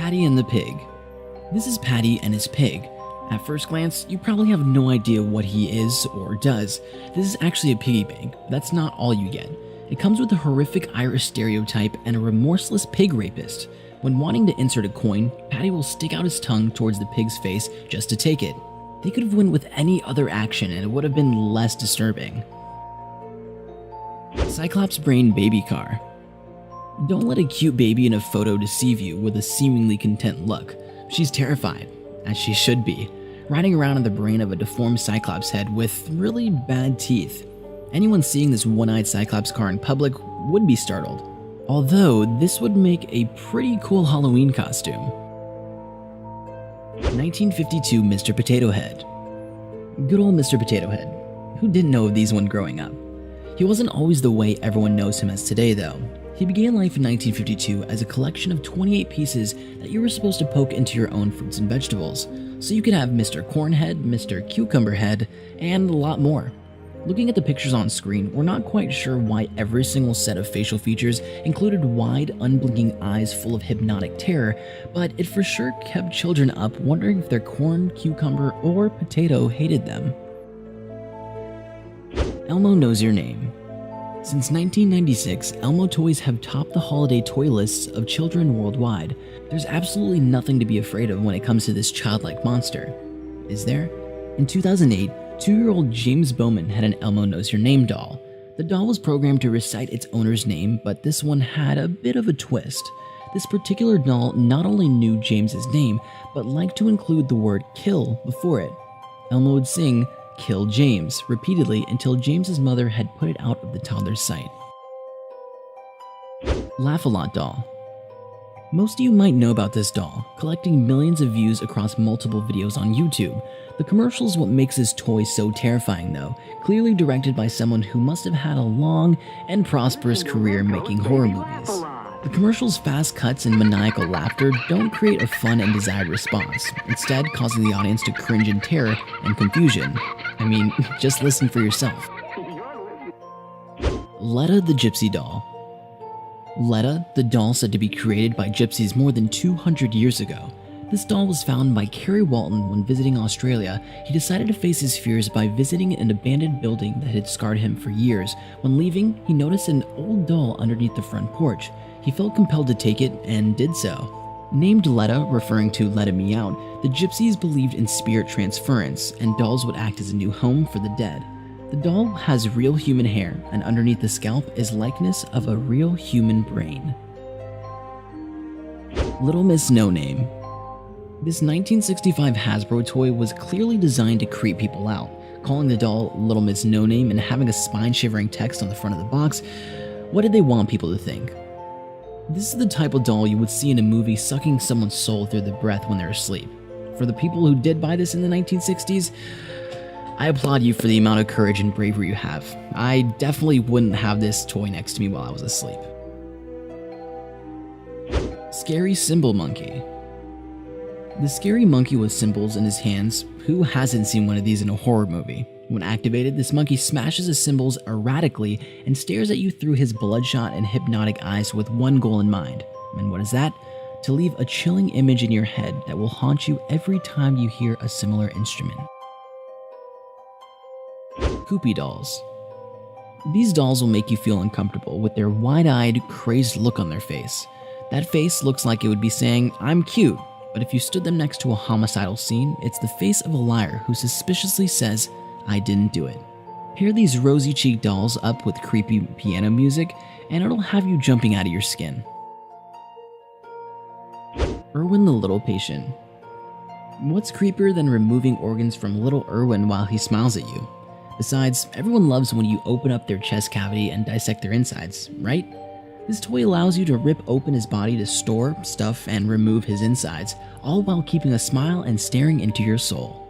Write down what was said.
Patty and the Pig. This is Patty and his pig. At first glance, you probably have no idea what he is or does. This is actually a piggy bank, but that's not all you get. It comes with a horrific Irish stereotype and a remorseless pig rapist. When wanting to insert a coin, Patty will stick out his tongue towards the pig's face just to take it. They could have went with any other action and it would have been less disturbing. Cyclops Brain Baby Car. Don't let a cute baby in a photo deceive you with a seemingly content look. She's terrified, as she should be, riding around in the brain of a deformed Cyclops head with really bad teeth. Anyone seeing this one-eyed Cyclops car in public would be startled, although this would make a pretty cool Halloween costume. 1952 Mr. Potato Head. Good old Mr. Potato Head. Who didn't know of these when growing up? He wasn't always the way everyone knows him as today, though. He began life in 1952 as a collection of 28 pieces that you were supposed to poke into your own fruits and vegetables, so you could have Mr. Corn Head, Mr. Cucumber Head, and a lot more. Looking at the pictures on screen, we're not quite sure why every single set of facial features included wide, unblinking eyes full of hypnotic terror, but it for sure kept children up wondering if their corn, cucumber, or potato hated them. Elmo Knows Your Name. Since 1996, Elmo toys have topped the holiday toy lists of children worldwide. There's absolutely nothing to be afraid of when it comes to this childlike monster. Is there? In 2008, 2-year-old James Bowman had an Elmo Knows Your Name doll. The doll was programmed to recite its owner's name, but this one had a bit of a twist. This particular doll not only knew James's name, but liked to include the word kill before it. Elmo would sing, "Kill James," repeatedly until James's mother had put it out of the toddler's sight. Laugh-A-Lot Doll. Most of you might know about this doll, collecting millions of views across multiple videos on YouTube. The commercial is what makes this toy so terrifying though, clearly directed by someone who must have had a long and prosperous career making horror movies. The commercial's fast cuts and maniacal laughter don't create a fun and desired response, instead causing the audience to cringe in terror and confusion. I mean, just listen for yourself. Letta the Gypsy Doll. Letta, the doll said to be created by gypsies more than 200 years ago. This doll was found by Kerry Walton when visiting Australia. He decided to face his fears by visiting an abandoned building that had scarred him for years. When leaving, he noticed an old doll underneath the front porch. He felt compelled to take it and did so. Named Letta, referring to Let It Me Out, the gypsies believed in spirit transference, and dolls would act as a new home for the dead. The doll has real human hair, and underneath the scalp is likeness of a real human brain. Little Miss No Name. This 1965 Hasbro toy was clearly designed to creep people out. Calling the doll Little Miss No Name and having a spine-shivering text on the front of the box, what did they want people to think? This is the type of doll you would see in a movie sucking someone's soul through the breath when they're asleep. For the people who did buy this in the 1960s, I applaud you for the amount of courage and bravery you have. I definitely wouldn't have this toy next to me while I was asleep. Scary Symbol Monkey. The scary monkey with symbols in his hands. Who hasn't seen one of these in a horror movie? When activated, this monkey smashes his symbols erratically and stares at you through his bloodshot and hypnotic eyes with one goal in mind. And what is that? To leave a chilling image in your head that will haunt you every time you hear a similar instrument. Poopy Dolls. These dolls will make you feel uncomfortable with their wide-eyed, crazed look on their face. That face looks like it would be saying, "I'm cute," but if you stood them next to a homicidal scene, it's the face of a liar who suspiciously says, "I didn't do it." Pair these rosy-cheeked dolls up with creepy piano music, and it'll have you jumping out of your skin. Erwin the Little Patient. What's creepier than removing organs from little Erwin while he smiles at you? Besides, everyone loves when you open up their chest cavity and dissect their insides, right? This toy allows you to rip open his body to store, stuff, and remove his insides, all while keeping a smile and staring into your soul.